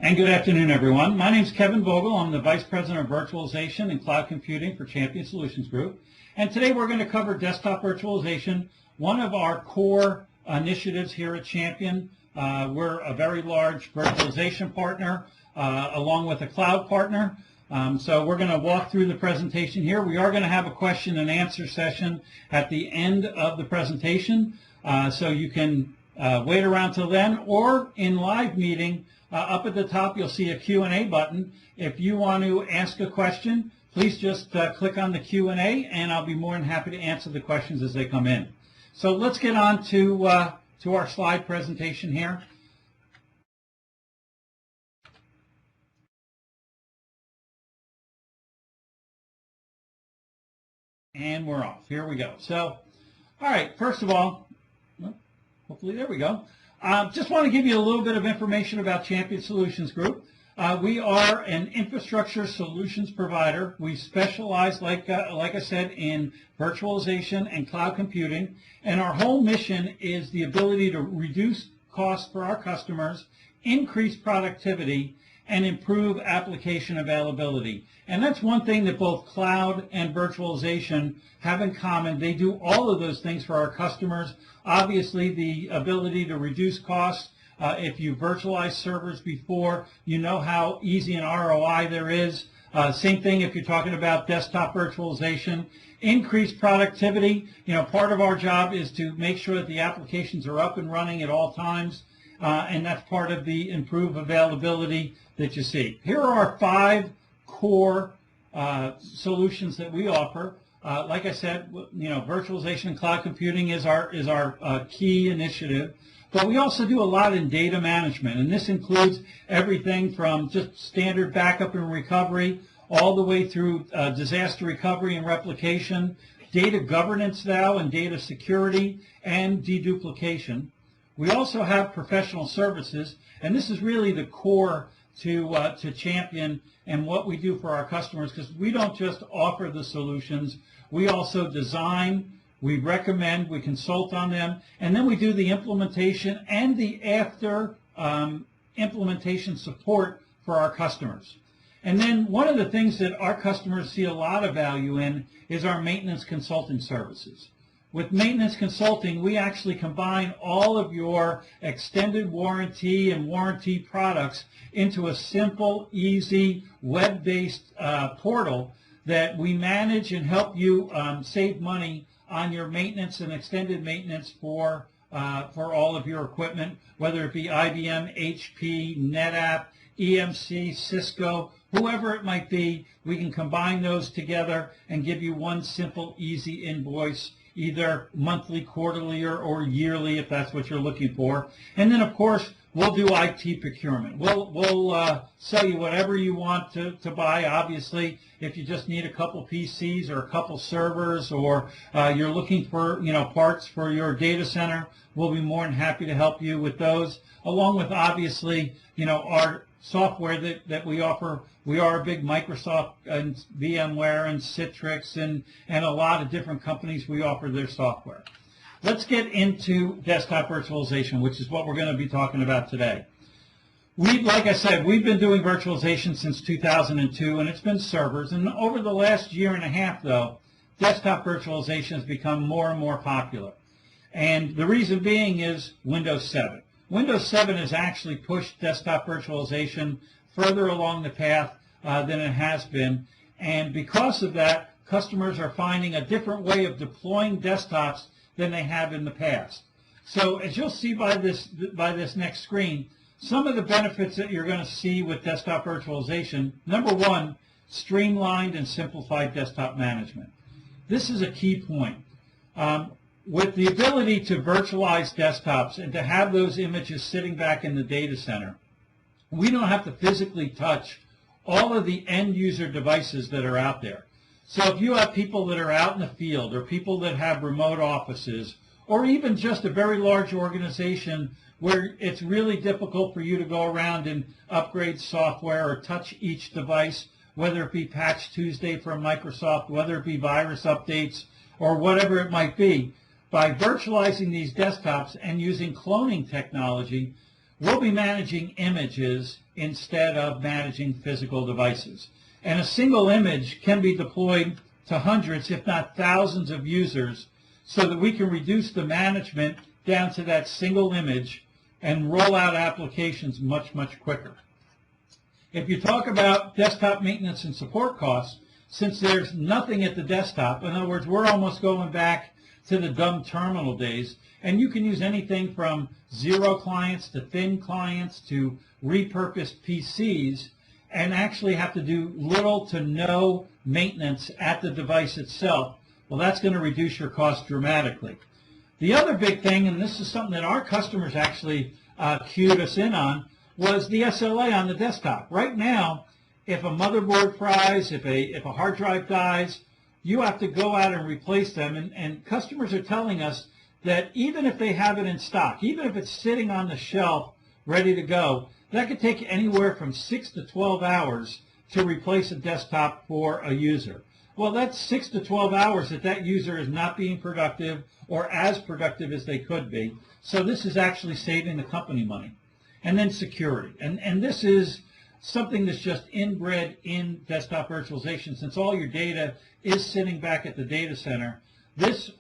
And good afternoon, everyone. My name is Kevin Vogel. I'm the Vice President of Virtualization and Cloud Computing for Champion Solutions Group. And today we're going to cover desktop virtualization, one of our core initiatives here at Champion. We're a very large virtualization partner along with a cloud partner. So we're going to walk through the presentation here. We are going to have a question and answer session at the end of the presentation. So you can wait around till then, or in live meeting, up at the top you'll see a Q&A button. If you want to ask a question, please just click on the Q&A and I'll be more than happy to answer the questions as they come in. So let's get on to our slide presentation here. And we're off. Here we go. So, all right, first of all, hopefully there we go. Just want to give you a little bit of information about Champion Solutions Group. We are an infrastructure solutions provider. We specialize, like I said, in virtualization and cloud computing. And our whole mission is the ability to reduce costs for our customers, increase productivity, and improve application availability. And that's one thing that both cloud and virtualization have in common. They do all of those things for our customers. Obviously, the ability to reduce costs. If you virtualized servers before, you know how easy an ROI there is. Same thing if you're talking about desktop virtualization. Increased productivity. You know, part of our job is to make sure that the applications are up and running at all times. And that's part of the improved availability that you see. Here are our 5 core solutions that we offer. Like I said, you know, virtualization and cloud computing is our key initiative. But we also do a lot in data management, and this includes everything from just standard backup and recovery all the way through disaster recovery and replication, data governance now and data security, and deduplication. We also have professional services, and this is really the core to Champion and what we do for our customers, because we don't just offer the solutions, we also design, we recommend, we consult on them, and then we do the implementation and the after implementation support for our customers. And then one of the things that our customers see a lot of value in is our maintenance consulting services. With maintenance consulting, we actually combine all of your extended warranty and warranty products into a simple, easy, web-based portal that we manage and help you save money on your maintenance and extended maintenance for all of your equipment, whether it be IBM, HP, NetApp, EMC, Cisco, whoever it might be. We can combine those together and give you one simple, easy invoice, either monthly, quarterly, or yearly, if that's what you're looking for. And then, of course, we'll do IT procurement. We'll sell you whatever you want to buy. Obviously, if you just need a couple PCs or a couple servers, or you're looking for parts for your data center, we'll be more than happy to help you with those. Along with obviously our software that we offer. We are a big Microsoft and VMware and Citrix and a lot of different companies. We offer their software. Let's get into desktop virtualization, which is what we're going to be talking about today. Like I said, we've been doing virtualization since 2002, and it's been servers. And over the last year and a half, though, desktop virtualization has become more and more popular. And the reason being is Windows 7. Windows 7 has actually pushed desktop virtualization further along the path than it has been. And because of that, customers are finding a different way of deploying desktops than they have in the past. So as you'll see by this next screen, some of the benefits that you're going to see with desktop virtualization: number one, streamlined and simplified desktop management. This is a key point. With the ability to virtualize desktops and to have those images sitting back in the data center, we don't have to physically touch all of the end user devices that are out there. So if you have people that are out in the field, or people that have remote offices, or even just a very large organization where it's really difficult for you to go around and upgrade software or touch each device, whether it be Patch Tuesday from Microsoft, whether it be virus updates, or whatever it might be, by virtualizing these desktops and using cloning technology, we'll be managing images instead of managing physical devices. And a single image can be deployed to hundreds, if not thousands of users, so that we can reduce the management down to that single image and roll out applications much, much quicker. If you talk about desktop maintenance and support costs, since there's nothing at the desktop, in other words, we're almost going back to the dumb terminal days, and you can use anything from zero clients to thin clients to repurposed PCs and actually have to do little to no maintenance at the device itself. Well, that's going to reduce your cost dramatically. The other big thing, and this is something that our customers actually cued us in on, was the SLA on the desktop. Right now, if a motherboard fries, if a hard drive dies, you have to go out and replace them. And customers are telling us that even if they have it in stock, even if it's sitting on the shelf ready to go, that could take anywhere from 6 to 12 hours to replace a desktop for a user. Well, that's 6 to 12 hours that user is not being productive or as productive as they could be. So this is actually saving the company money. And then security. And this is something that's just inbred in desktop virtualization. Since all your data is sitting back at the data center, this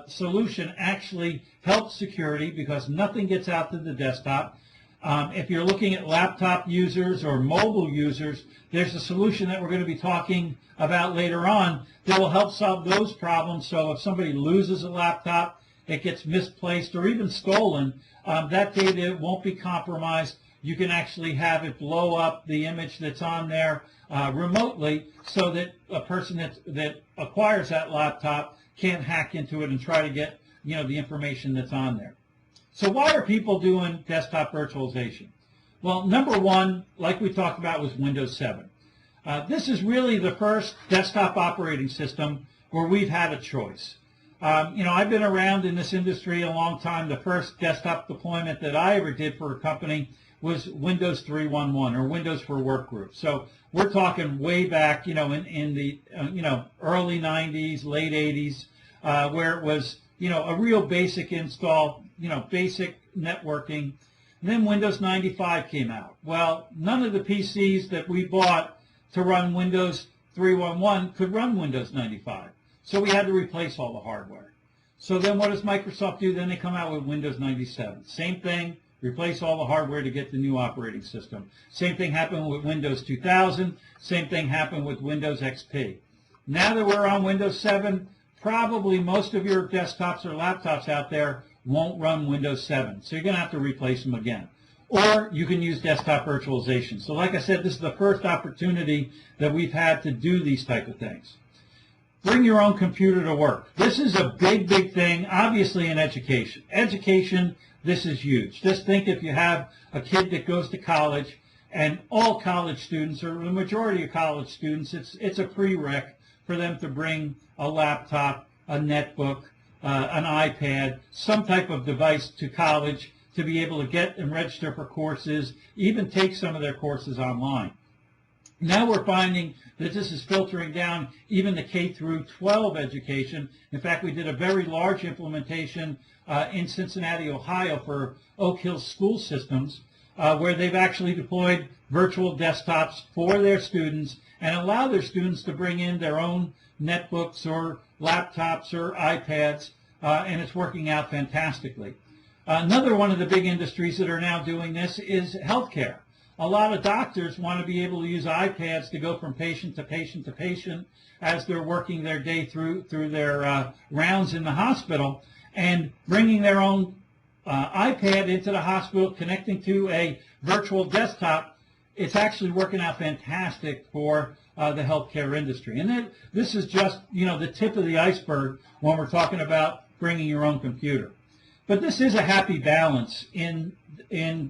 solution actually helps security because nothing gets out to the desktop. If you're looking at laptop users or mobile users, there's a solution that we're going to be talking about later on that will help solve those problems. So if somebody loses a laptop, it gets misplaced or even stolen, that data won't be compromised. You can actually have it blow up the image that's on there remotely so that a person that acquires that laptop can't hack into it and try to get the information that's on there. So why are people doing desktop virtualization? Well, number one, like we talked about, was Windows 7. This is really the first desktop operating system where we've had a choice. I've been around in this industry a long time. The first desktop deployment that I ever did for a company was Windows 3.1.1 or Windows for Workgroup. So we're talking way back, in the early 90s, late 80s, where it was, a real basic install, basic networking. And then Windows 95 came out. Well, none of the PCs that we bought to run Windows 3.1.1 could run Windows 95. So we had to replace all the hardware. So then what does Microsoft do? Then they come out with Windows 97. Same thing, replace all the hardware to get the new operating system. Same thing happened with Windows 2000. Same thing happened with Windows XP. Now that we're on Windows 7, probably most of your desktops or laptops out there won't run Windows 7. So you're going to have to replace them again. Or you can use desktop virtualization. So like I said, this is the first opportunity that we've had to do these type of things. Bring your own computer to work. This is a big, big thing, obviously, in education. Education, this is huge. Just think if you have a kid that goes to college, and all college students, or the majority of college students, it's a prereq for them to bring a laptop, a netbook, an iPad, some type of device to college to be able to get and register for courses, even take some of their courses online. Now we're finding that this is filtering down even the K through 12 education. In fact, we did a very large implementation in Cincinnati, Ohio for Oak Hill School Systems, where they've actually deployed virtual desktops for their students and allow their students to bring in their own netbooks or laptops or iPads, and it's working out fantastically. Another one of the big industries that are now doing this is healthcare. A lot of doctors want to be able to use iPads to go from patient to patient to patient as they're working their day through their rounds in the hospital, and bringing their own iPad into the hospital, connecting to a virtual desktop. It's actually working out fantastic for the healthcare industry. And then this is just, the tip of the iceberg when we're talking about bringing your own computer. But this is a happy balance in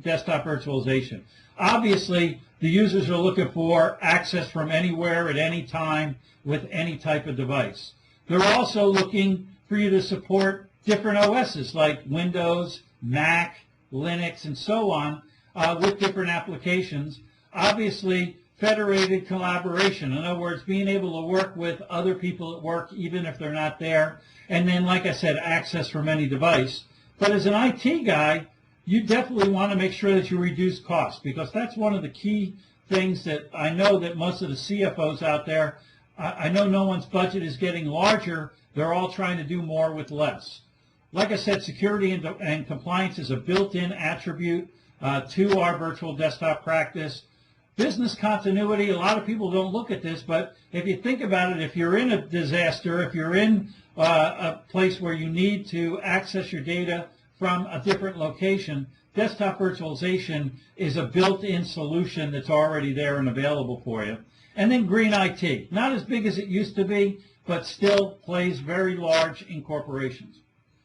desktop virtualization. Obviously, the users are looking for access from anywhere at any time with any type of device. They're also looking for you to support different OSs like Windows, Mac, Linux, and so on with different applications. Obviously, federated collaboration. In other words, being able to work with other people at work even if they're not there. And then, like I said, access from any device. But as an IT guy, you definitely want to make sure that you reduce costs, because that's one of the key things that I know that most of the CFOs out there, I know no one's budget is getting larger. They're all trying to do more with less. Like I said, security and compliance is a built-in attribute to our virtual desktop practice. Business continuity, a lot of people don't look at this, but if you think about it, if you're in a disaster, if you're in a place where you need to access your data from a different location, desktop virtualization is a built-in solution that's already there and available for you. And then green IT, not as big as it used to be, but still plays very large in corporations.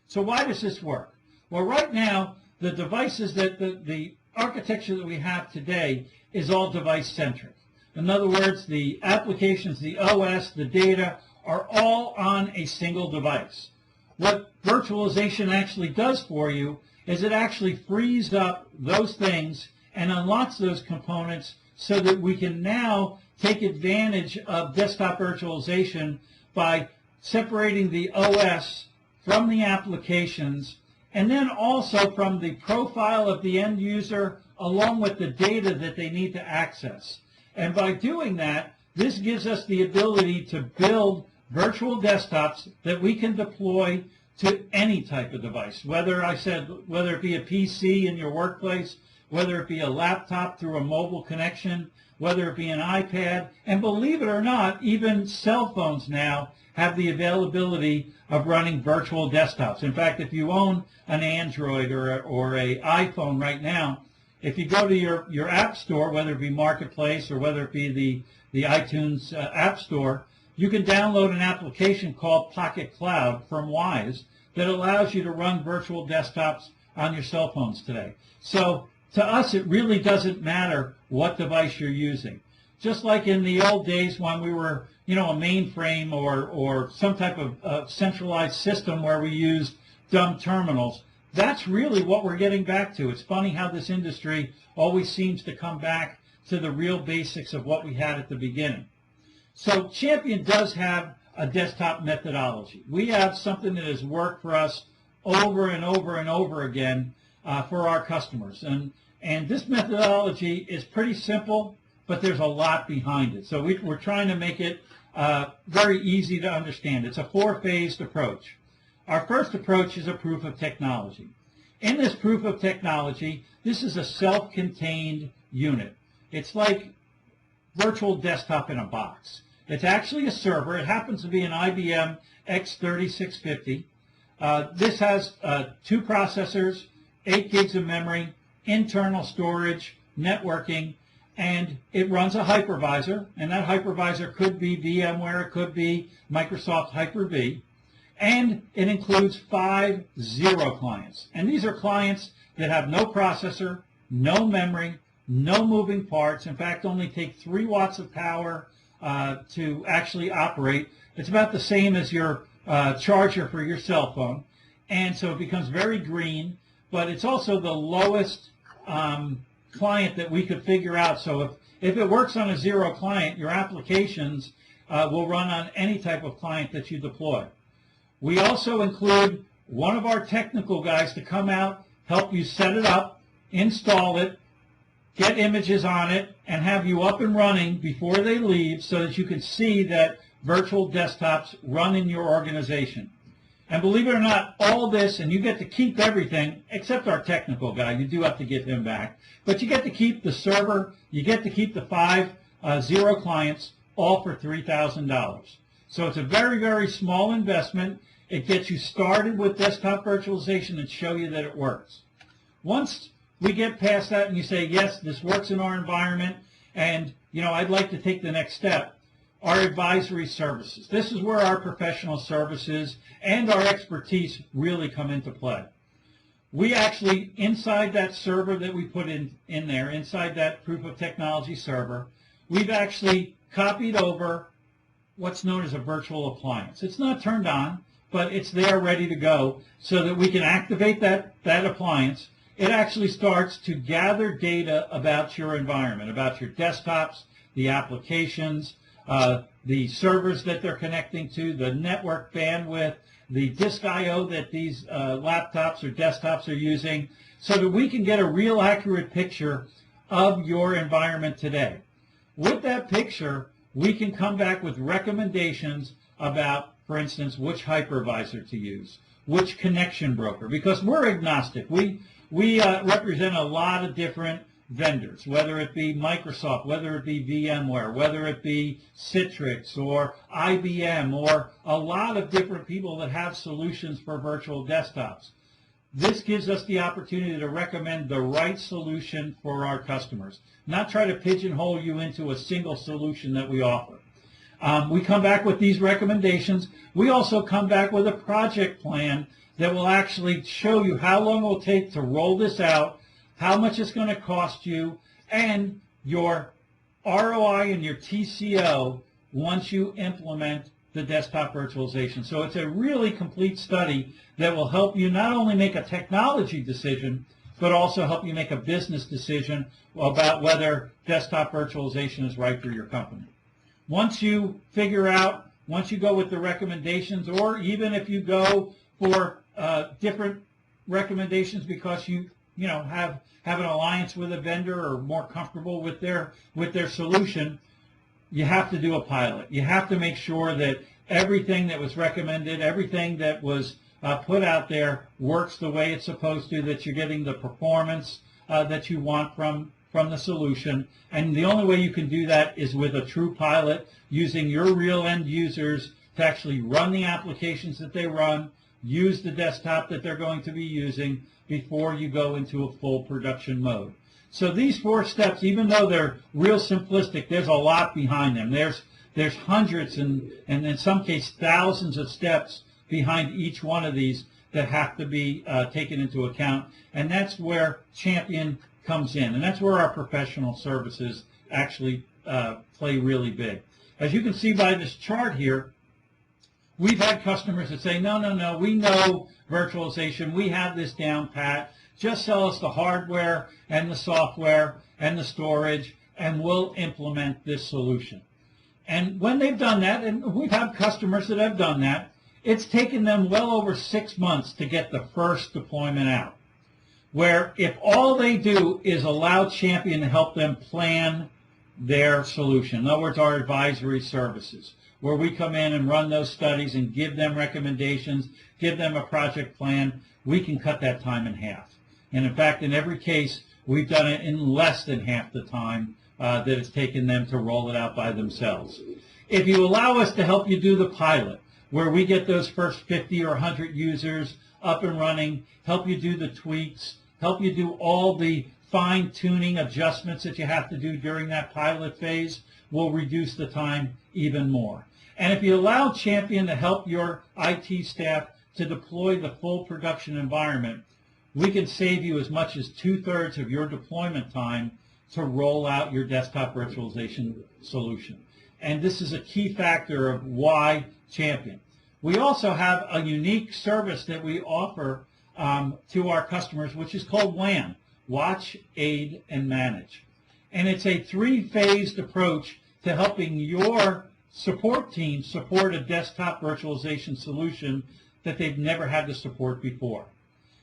So why does this work? Well, right now, the devices that the architecture that we have today is all device-centric. In other words, the applications, the OS, the data are all on a single device. What virtualization actually does for you is it actually frees up those things and unlocks those components so that we can now take advantage of desktop virtualization by separating the OS from the applications, and then also from the profile of the end user along with the data that they need to access. And by doing that, this gives us the ability to build virtual desktops that we can deploy to any type of device, whether it be a PC in your workplace, whether it be a laptop through a mobile connection, whether it be an iPad, and believe it or not, even cell phones now have the availability of running virtual desktops. In fact, if you own an Android or a iPhone right now, if you go to your app store, whether it be Marketplace or whether it be the iTunes App Store, you can download an application called Pocket Cloud from Wise that allows you to run virtual desktops on your cell phones today. So to us, it really doesn't matter what device you're using. Just like in the old days when we were, a mainframe or some type of centralized system where we used dumb terminals, that's really what we're getting back to. It's funny how this industry always seems to come back to the real basics of what we had at the beginning. So Champion does have a desktop methodology. We have something that has worked for us over and over and over again for our customers. And this methodology is pretty simple, but there's a lot behind it. So we're trying to make it very easy to understand. It's a four-phased approach. Our first approach is a proof of technology. In this proof of technology, this is a self-contained unit. It's like virtual desktop in a box. It's actually a server. It happens to be an IBM X3650. This has 2 processors, 8 gigs of memory, internal storage, networking, and it runs a hypervisor, and that hypervisor could be VMware, it could be Microsoft Hyper-V, and it includes 5 zero clients. And these are clients that have no processor, no memory, no moving parts, in fact only take 3 watts of power to actually operate. It's about the same as your charger for your cell phone, and so it becomes very green, but it's also the lowest client that we could figure out. So if it works on a zero client, your applications will run on any type of client that you deploy. We also include one of our technical guys to come out, help you set it up, install it, get images on it, and have you up and running before they leave so that you can see that virtual desktops run in your organization. And believe it or not, all this, and you get to keep everything except our technical guy. You do have to give him back. But you get to keep the server, you get to keep the 5 zero clients, all for $3,000. So it's a very, very small investment. It gets you started with desktop virtualization and show you that it works. Once we get past that and you say, yes, this works in our environment, and I'd like to take the next step, our advisory services. This is where our professional services and our expertise really come into play. We actually, inside that server that we put in there, inside that proof of technology server, we've actually copied over what's known as a virtual appliance. It's not turned on, but it's there ready to go so that we can activate that appliance. It actually starts to gather data about your environment, about your desktops, the applications, the servers that they're connecting to, the network bandwidth, the disk I/O that these laptops or desktops are using, so that we can get a real accurate picture of your environment today. With that picture, we can come back with recommendations about, for instance, which hypervisor to use, which connection broker, because we're agnostic. We represent a lot of different vendors, whether it be Microsoft, whether it be VMware, whether it be Citrix or IBM, or a lot of different people that have solutions for virtual desktops. This gives us the opportunity to recommend the right solution for our customers, not try to pigeonhole you into a single solution that we offer. We come back with these recommendations. We also come back with a project plan that will actually show you how long it will take to roll this out, how much it's going to cost you, and your ROI and your TCO once you implement the desktop virtualization. So it's a really complete study that will help you not only make a technology decision, but also help you make a business decision about whether desktop virtualization is right for your company. Once you figure out, once you go with the recommendations, or even if you go for different recommendations because you have an alliance with a vendor or more comfortable with their solution, you have to do a pilot. You have to make sure that everything that was recommended, everything that was put out there works the way it's supposed to, that you're getting the performance that you want from the solution. And the only way you can do that is with a true pilot, using your real end users to actually run the applications that they run, use the desktop that they're going to be using before you go into a full production mode. So these 4 steps, even though they're real simplistic, there's a lot behind them. There's hundreds and in some cases thousands of steps behind each one of these that have to be taken into account. And that's where Champion comes in. And that's where our professional services actually play really big. As you can see by this chart here, we've had customers that say, no, we know virtualization. We have this down pat. Just sell us the hardware and the software and the storage, and we'll implement this solution. And when they've done that, and we've had customers that have done that, it's taken them well over 6 months to get the first deployment out. Where if all they do is allow Champion to help them plan their solution, in other words, our advisory services, where we come in and run those studies and give them recommendations, give them a project plan, we can cut that time in half. And in fact, in every case, we've done it in less than half the time that it's taken them to roll it out by themselves. If you allow us to help you do the pilot, where we get those first 50 or 100 users up and running, help you do the tweaks, help you do all the fine-tuning adjustments that you have to do during that pilot phase, we'll reduce the time even more. And if you allow Champion to help your IT staff to deploy the full production environment, we can save you as much as 2/3 of your deployment time to roll out your desktop virtualization solution. And this is a key factor of why Champion. We also have a unique service that we offer to our customers, which is called WAM, Watch, Aid, and Manage. And it's a 3-phased approach to helping your support team support a desktop virtualization solution that they've never had to support before.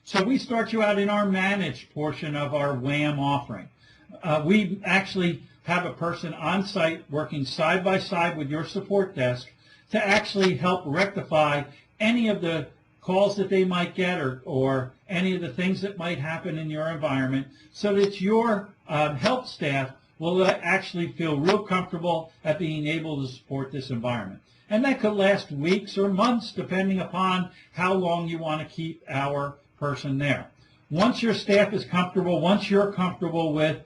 So we start you out in our managed portion of our WAM offering. We actually have a person on site working side by side with your support desk to actually help rectify any of the calls that they might get or any of the things that might happen in your environment, so that your help staff will actually feel real comfortable at being able to support this environment. And that could last weeks or months, depending upon how long you want to keep our person there. Once your staff is comfortable, once you're comfortable with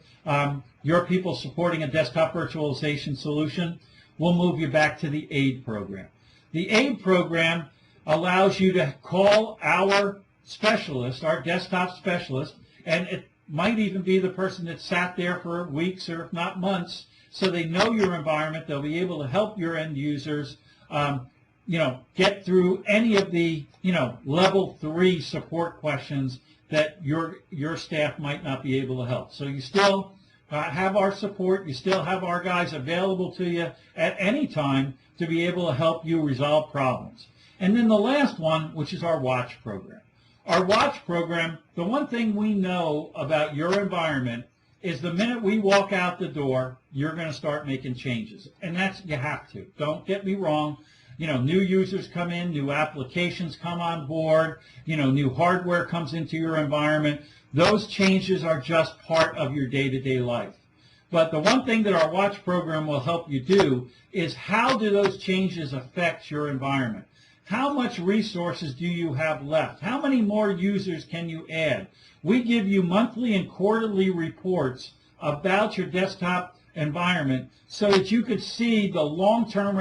your people supporting a desktop virtualization solution, we'll move you back to the AID program. The AID program allows you to call our specialist, our desktop specialist, and it might even be the person that sat there for weeks or if not months, so they know your environment. They'll be able to help your end users get through any of the level 3 support questions that your staff might not be able to help. So you still have our support. You still have our guys available to you at any time to be able to help you resolve problems. And then the last one, which is our watch program. Our watch program, the one thing we know about your environment is the minute we walk out the door, you're going to start making changes. And that's, you have to. Don't get me wrong. You know, new users come in, new applications come on board, you know, new hardware comes into your environment. Those changes are just part of your day-to-day life. But the one thing that our watch program will help you do is how do those changes affect your environment? How much resources do you have left? How many more users can you add? We give you monthly and quarterly reports about your desktop environment so that you could see the long-term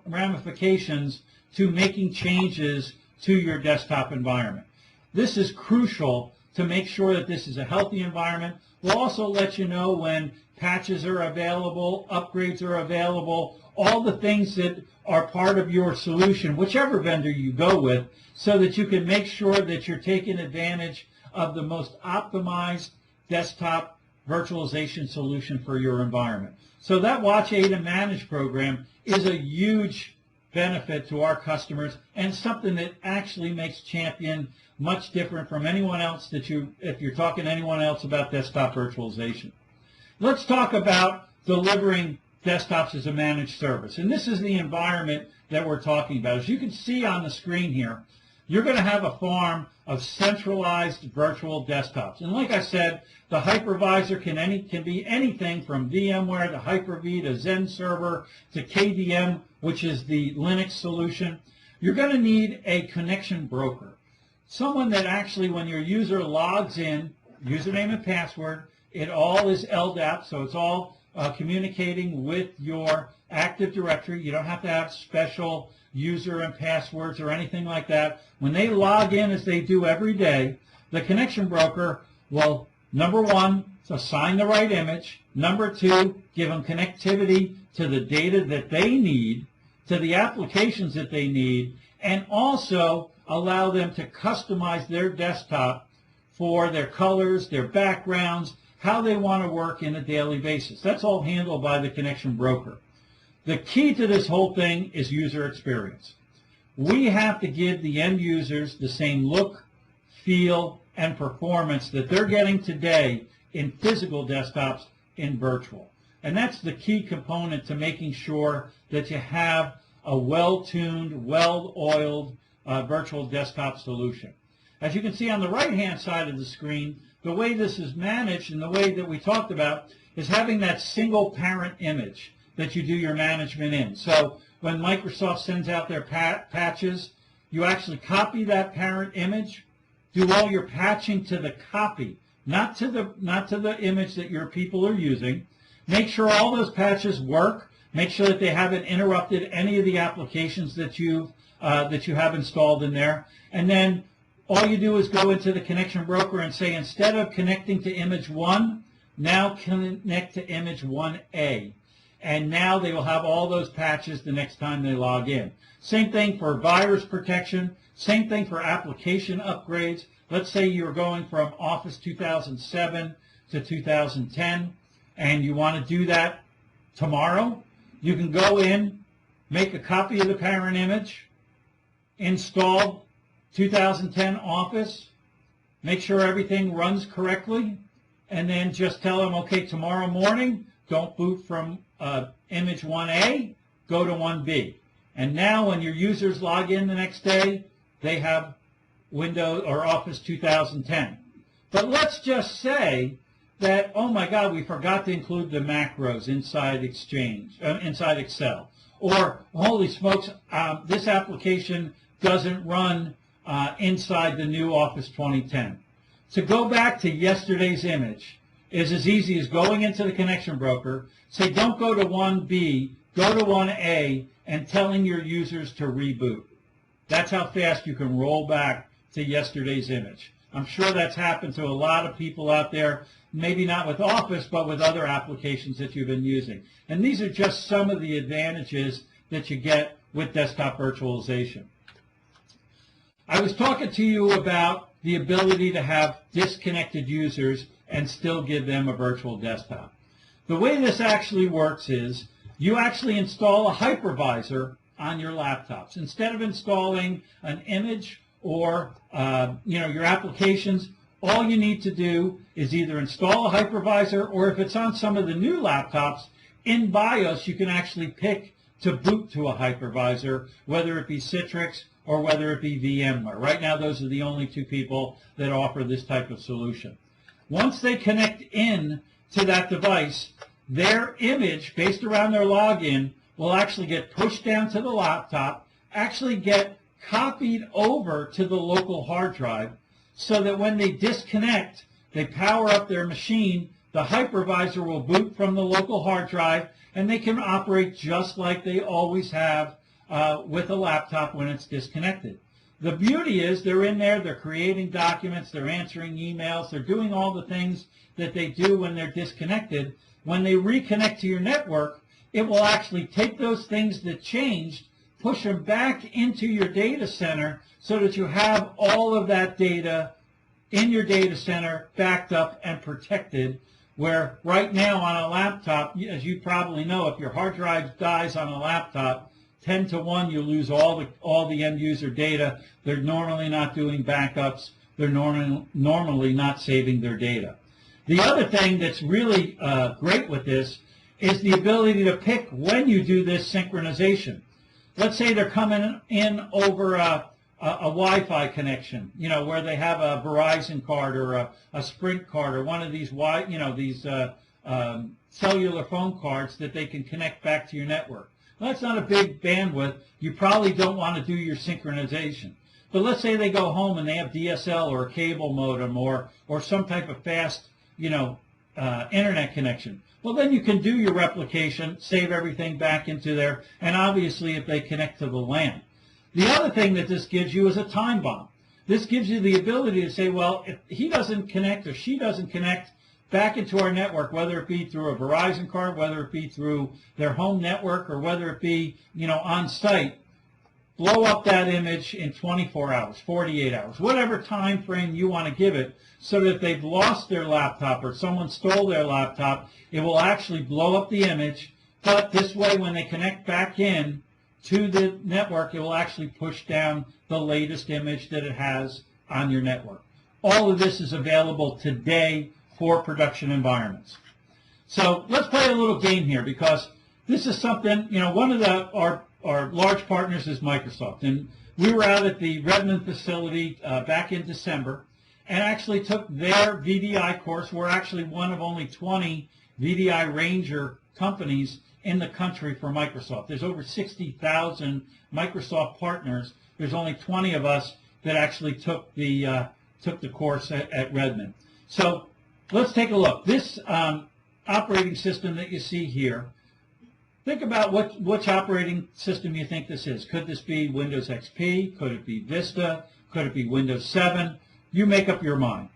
ramifications to making changes to your desktop environment. This is crucial to make sure that this is a healthy environment. We'll also let you know when patches are available, upgrades are available, all the things that are part of your solution, whichever vendor you go with, so that you can make sure that you're taking advantage of the most optimized desktop virtualization solution for your environment. So that Watch, Aid, and Manage program is a huge benefit to our customers and something that actually makes Champion much different from anyone else that if you're talking to anyone else about desktop virtualization. Let's talk about delivering desktops as a managed service. And this is the environment that we're talking about. As you can see on the screen here, you're going to have a farm of centralized virtual desktops. And like I said, the hypervisor can be anything from VMware to Hyper-V to Zen Server to KVM, which is the Linux solution. You're going to need a connection broker, someone that actually, when your user logs in, username and password, it all is LDAP, so it's all communicating with your Active Directory. You don't have to have special user and passwords or anything like that. When they log in, as they do every day, the connection broker will, number one, assign the right image. Number two, give them connectivity to the data that they need, to the applications that they need, and also allow them to customize their desktop for their colors, their backgrounds, how they want to work in a daily basis. That's all handled by the connection broker. The key to this whole thing is user experience. We have to give the end users the same look, feel, and performance that they're getting today in physical desktops in virtual. And that's the key component to making sure that you have a well-tuned, well-oiled virtual desktop solution. As you can see on the right-hand side of the screen, the way this is managed and the way that we talked about is having that single parent image that you do your management in. So when Microsoft sends out their patches, you actually copy that parent image, do all your patching to the copy, not to the image that your people are using. Make sure all those patches work. Make sure that they haven't interrupted any of the applications that you have installed in there. And then all you do is go into the connection broker and say, instead of connecting to image 1, now connect to image 1A. And now they will have all those patches the next time they log in. Same thing for virus protection. Same thing for application upgrades. Let's say you're going from Office 2007 to 2010, and you want to do that tomorrow. You can go in, make a copy of the parent image, install 2010 Office, make sure everything runs correctly, and then just tell them, okay, tomorrow morning, don't boot from image 1A, go to 1B. And now when your users log in the next day, they have Windows or Office 2010. But let's just say that, oh my God, we forgot to include the macros inside inside Excel. Or, holy smokes, this application doesn't run inside the new Office 2010. To go back to yesterday's image is as easy as going into the connection broker, say don't go to 1B, go to 1A, and telling your users to reboot. That's how fast you can roll back to yesterday's image. I'm sure that's happened to a lot of people out there, maybe not with Office, but with other applications that you've been using. And these are just some of the advantages that you get with desktop virtualization. I was talking to you about the ability to have disconnected users and still give them a virtual desktop. The way this actually works is you actually install a hypervisor on your laptops. Instead of installing an image or your applications, all you need to do is either install a hypervisor, or if it's on some of the new laptops, in BIOS you can actually pick to boot to a hypervisor, whether it be Citrix or whether it be VMware. Right now those are the only two people that offer this type of solution. Once they connect in to that device, their image based around their login will actually get pushed down to the laptop, actually get copied over to the local hard drive, so that when they disconnect, they power up their machine, the hypervisor will boot from the local hard drive, and they can operate just like they always have with a laptop when it's disconnected. The beauty is they're in there, they're creating documents, they're answering emails, they're doing all the things that they do when they're disconnected. When they reconnect to your network, it will actually take those things that changed, push them back into your data center so that you have all of that data in your data center backed up and protected, where right now on a laptop, as you probably know, if your hard drive dies on a laptop, 10 to 1, you lose all the end user data. They're normally not doing backups. They're normally not saving their data. The other thing that's really great with this is the ability to pick when you do this synchronization. Let's say they're coming in over a Wi-Fi connection, where they have a Verizon card or a Sprint card or one of these cellular phone cards that they can connect back to your network. Well, that's not a big bandwidth. You probably don't want to do your synchronization. But let's say they go home and they have DSL or a cable modem or some type of fast, internet connection. Well, then you can do your replication, save everything back into there, and obviously if they connect to the LAN. The other thing that this gives you is a time bomb. This gives you the ability to say, well, if he doesn't connect or she doesn't connect back into our network, whether it be through a Verizon card, whether it be through their home network, or whether it be, on site, blow up that image in 24 hours, 48 hours, whatever time frame you want to give it, so that if they've lost their laptop or someone stole their laptop, it will actually blow up the image. But this way, when they connect back in to the network, it will actually push down the latest image that it has on your network. All of this is available today for production environments. So let's play a little game here, because this is something, one of our large partners is Microsoft. And we were out at the Redmond facility back in December and actually took their VDI course. We're actually one of only 20 VDI Ranger companies in the country for Microsoft. There's over 60,000 Microsoft partners. There's only 20 of us that actually took the course at Redmond. So let's take a look. This operating system that you see here, think about which operating system you think this is. Could this be Windows XP? Could it be Vista? Could it be Windows 7? You make up your mind.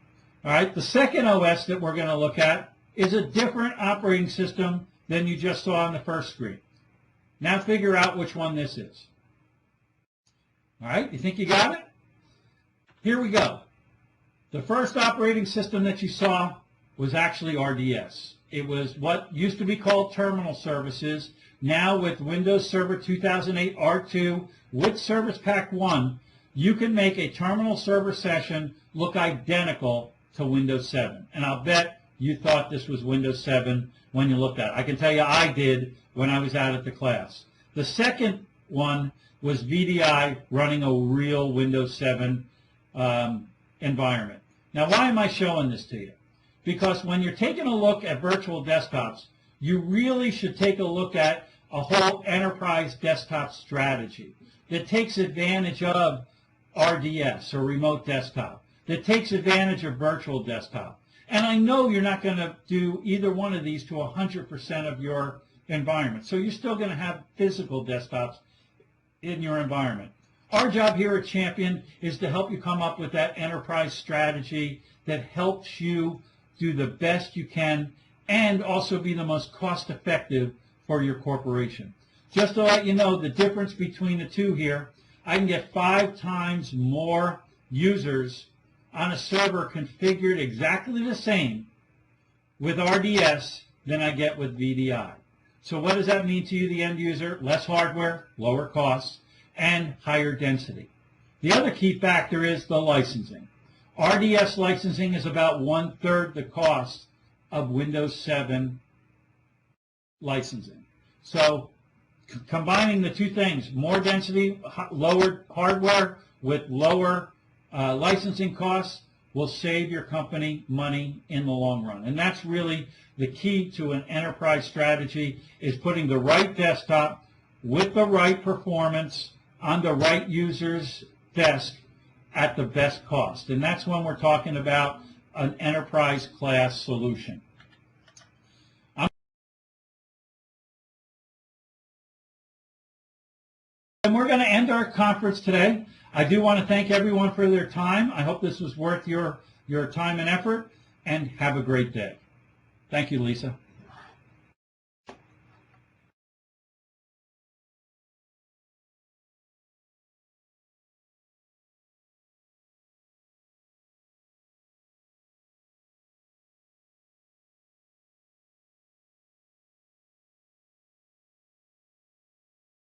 All right. The second OS that we're going to look at is a different operating system than you just saw on the first screen. Now figure out which one this is. All right. You think you got it? Here we go. The first operating system that you saw was actually RDS. It was what used to be called terminal services. Now with Windows Server 2008 R2 with Service Pack 1, you can make a terminal server session look identical to Windows 7. And I'll bet you thought this was Windows 7 when you looked at it. I can tell you I did when I was out at the class. The second one was VDI running a real Windows 7 environment. Now, why am I showing this to you? Because when you're taking a look at virtual desktops, you really should take a look at a whole enterprise desktop strategy that takes advantage of RDS, or remote desktop, that takes advantage of virtual desktop. And I know you're not going to do either one of these to 100% of your environment. So you're still going to have physical desktops in your environment. Our job here at Champion is to help you come up with that enterprise strategy that helps you do the best you can and also be the most cost-effective for your corporation. Just to let you know the difference between the two here, I can get 5 times more users on a server configured exactly the same with RDS than I get with VDI. So what does that mean to you, the end user? Less hardware, lower costs, and higher density. The other key factor is the licensing. RDS licensing is about 1/3 the cost of Windows 7 licensing. So combining the two things, more density, lower hardware with lower licensing costs, will save your company money in the long run. And that's really the key to an enterprise strategy, is putting the right desktop with the right performance on the right user's desk at the best cost. And that's when we're talking about an enterprise class solution. And we're going to end our conference today. I do want to thank everyone for their time. I hope this was worth your time and effort, and have a great day. Thank you, Lisa.